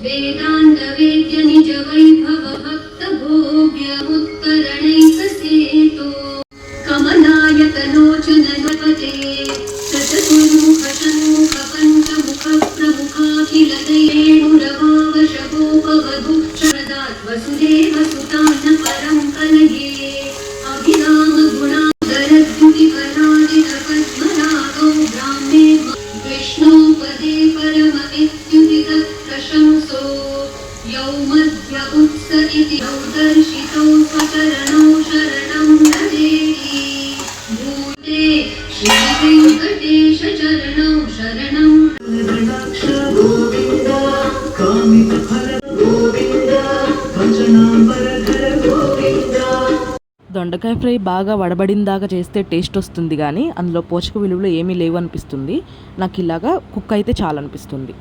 वेदांत वेद्य निज वैभव भक्त भोग्य उत्तरणैकसेतो कमलायत लोचन नपते सचतुर्मुख षण्मुख पंचमुख प्रमुखाखिल दयेणुरवावशगोपवधू शरदात् वसुदेव सुतान परं कलये अभिराम गुणाधरद्युति कराजित पद्मरागौ ब्राह्मे विष्णोपदे परम इत्युदित प्रशंसो यौ मध्य उत्स इति यौ दर्शितौ स्वचरणौ शरणं व्रजेति भूते श्रीवेङ्कटेश चरणौ शरणं गोविन्द कामितफल गोविन्द भजनाम्बरधर गोविन्द. దొండకాయ ఫ్రై బాగా వడబడిందాకా చేస్తే టేస్ట్ వస్తుంది, కానీ అందులో పోషక విలువలు ఏమీ లేవు అనిపిస్తుంది. నాకు ఇలాగా కుక్ అయితే చాలనిపిస్తుంది.